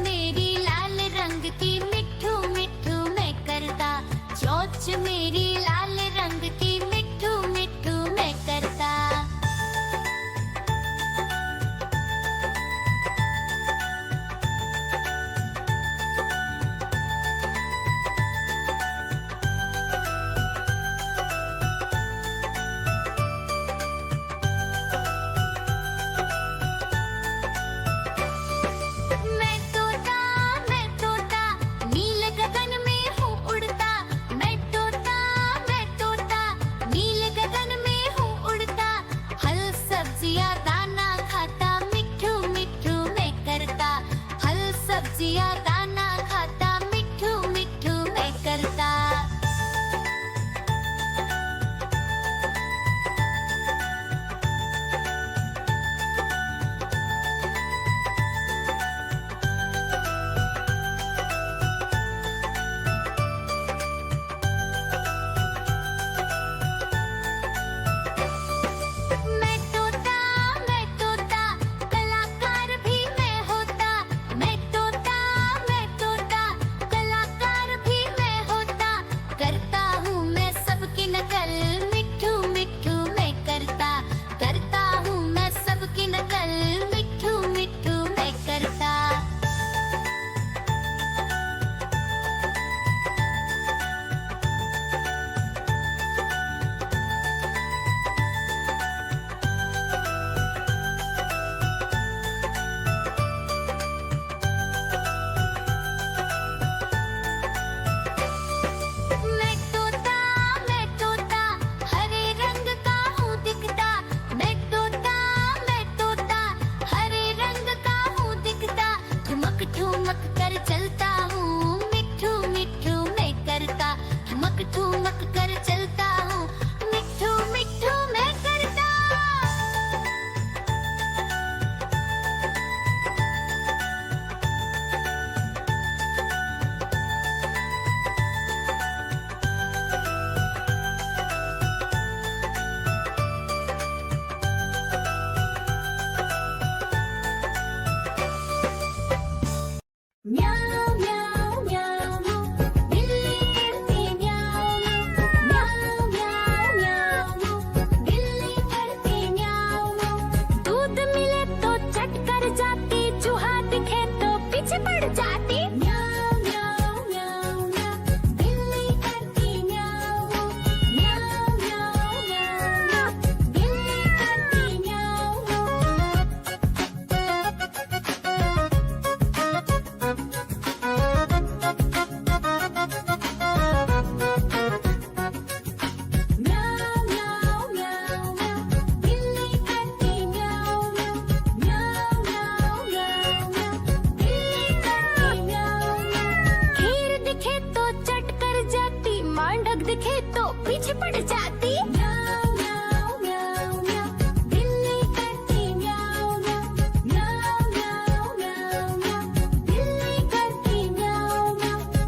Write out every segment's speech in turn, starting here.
मेरी लाल रंग की मिट्ठू मिट्ठू मैं करता, चोंच मेरी लाल रंग की मिट्ठू मिट्ठू मैं करता। मैं तोता नील गगन में हूँ उड़ता। मैं तोता नील गगन में हूँ उड़ता। फल सब्जियाँ दाना खाता, मिट्ठू मिट्ठू मैं करता। फल सब्जियाँ दाना खाता, मिट्ठू मिट्ठू मैं करता। मैं तोता कलाकार भी मैं होता। मैं तोता कलाकार भी मैं होता। करता हूँ मैं सबकी नकल, मिट्ठू मिट्ठू मैं करता। करता हूँ मैं सबकी नकल, मिट्ठू मिट्ठू मैं करता। मैं तोता हरे रंग का हूँ दिखता। मैं तोता हरे रंग का हूँ दिखता। ठुमक ठुमक कर चलता हूँ, मिट्ठू मिट्ठू मैं करता। ठुमक ठुमक कर चलता हूँ, मिट्ठू मिट्ठू मैं करता। म्याऊं म्याऊं म्याऊं बिल्ली करती म्याऊं म्याऊं म्याऊं म्याऊं बिल्ली करती म्याऊं। दूध मिले तो चट कर जाती, चूहा दिखे तो पीछे पड़ जाती। म्याऊं म्याऊं म्याऊं म्याऊं बिल्ली करती म्याऊं म्याऊं म्याऊं म्याऊं बिल्ली करती म्याऊं। म्याऊं म्याऊं म्याऊं म्याऊं बिल्ली करती म्याऊं म्याऊं म्याऊं म्याऊं म्याऊं बिल्ली करती म्याऊं। खीर दिखे तो चट कर जाती, मांडक दिखे तो पीछे पड़ जाती। म्याऊं म्याऊं म्याऊं म्याऊं बिल्ली करती म्याऊं म्याऊं म्याऊं म्याऊं म्याऊं म्याऊं बिल्ली करती म्याऊं म्याऊं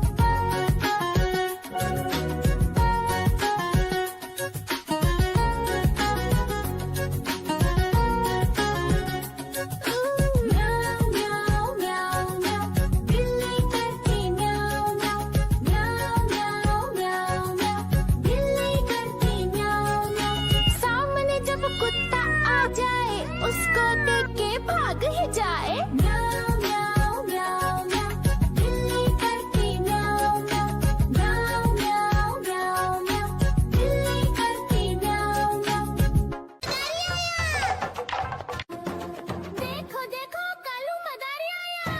म्याऊं म्याऊं म्याऊं बिल्ली करती म्याऊं म्याऊं म्याऊं म्याऊं म्याऊं म्याऊं बिल्ली करती म्याऊं म्याऊं। सामने जब कुत्ता आ जाए, उसको देख के भाग ही जाए। म्याऊं म्याऊं म्याऊं म्याऊं बिल्ली करती म्याऊं म्याऊं म्याऊं म्याऊं म्याऊं म्याऊं बिल्ली करती म्याऊं म्याऊं। देखो देखो कालू मदारी आया।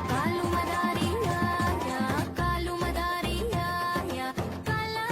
कालू मदारी आया, कालू मदारी आया, काला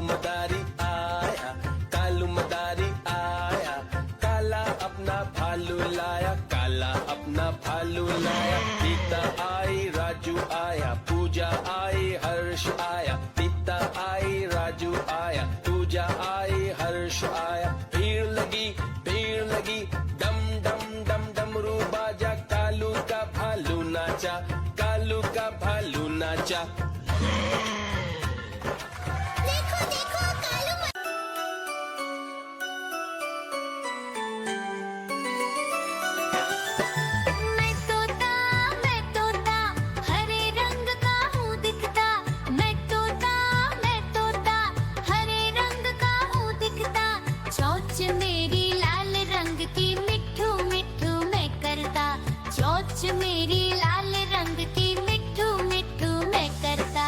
मदारी आया, कालू मदारी आया, काला अपना भालू लाया, काला अपना भालू लाया। सीता आई, राजू आया, पूजा आई, हर्ष आया, सीता आई, राजू आया, पूजा आई, हर्ष आया। भीड़ लगी, डम डम डम डमरू बाजा, कालू का भालू नाचा, कालू का भालू नाचा। देखो देखो कालू मैं तोता हरे रंग का हूँ दिखता। मैं तोता हरे रंग का हूँ दिखता। चोंच मेरी लाल रंग की मिट्ठू मिट्ठू मैं करता। चोंच मेरी लाल रंग की मिट्ठू मिट्ठू मैं करता।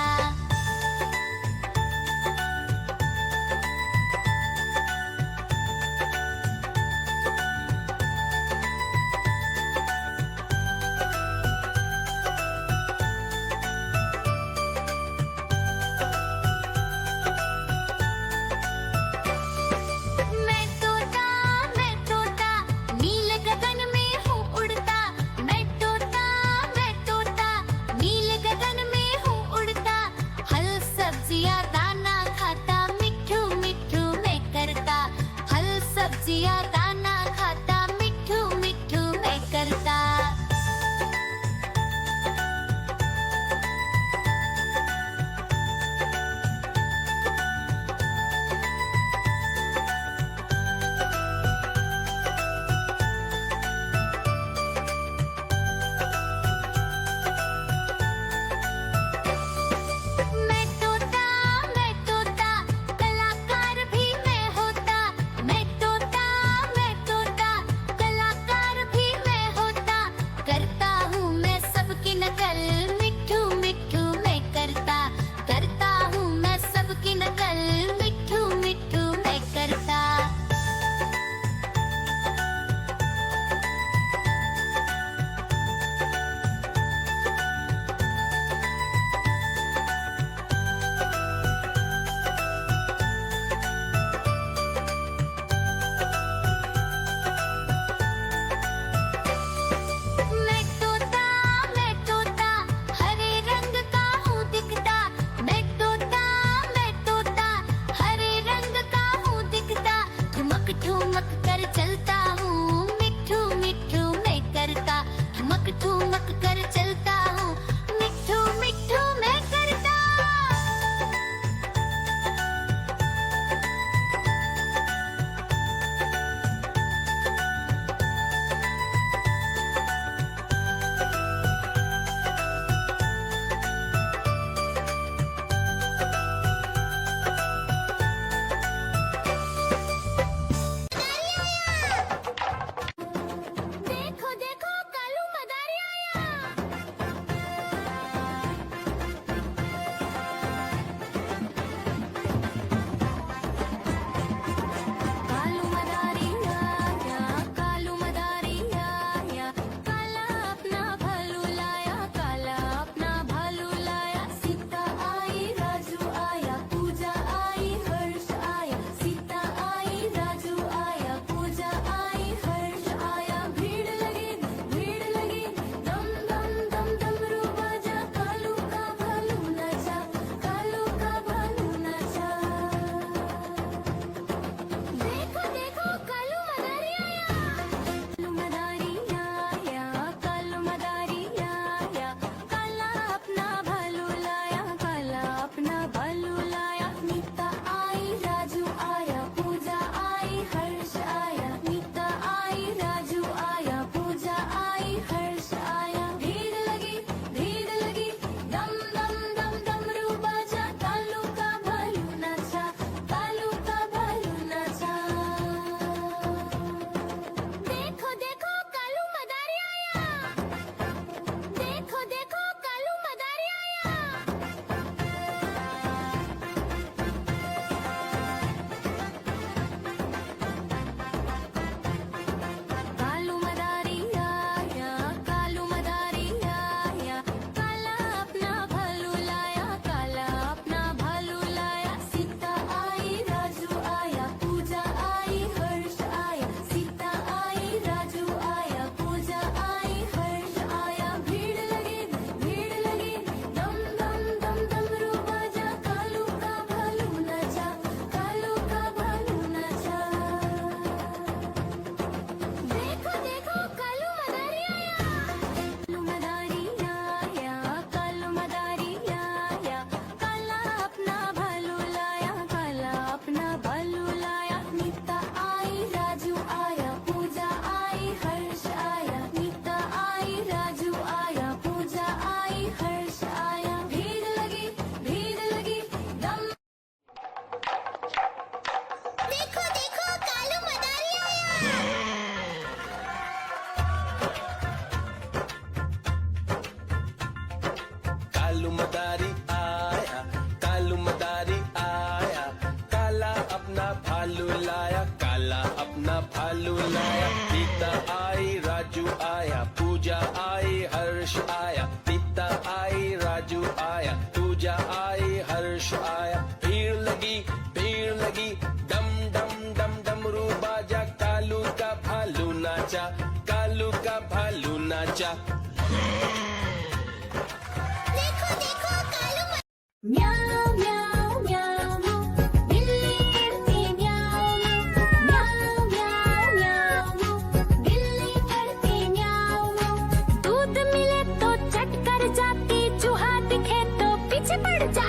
लाया, काला अपना भालू लाया। सीता आई, राजू आया, पूजा आई, हर्ष आया। सीता आई, राजू आया, पूजा आई, हर्ष आया। भीड़ लगी, डम डम डम डमरू बाजा। कालू का भालू नाचा, कालू का भालू नाचा। देखो देखो कालू म्याऊ म्याऊ म्याऊ म्याऊ, बिल्ली करती म्याऊ म्याऊ म्याऊ म्याऊ म्याऊ, बिल्ली करती म्याऊ म्याऊ। दूध मिले तो चट कर जाती, चूहा दिखे तो पीछे पड़ जाती।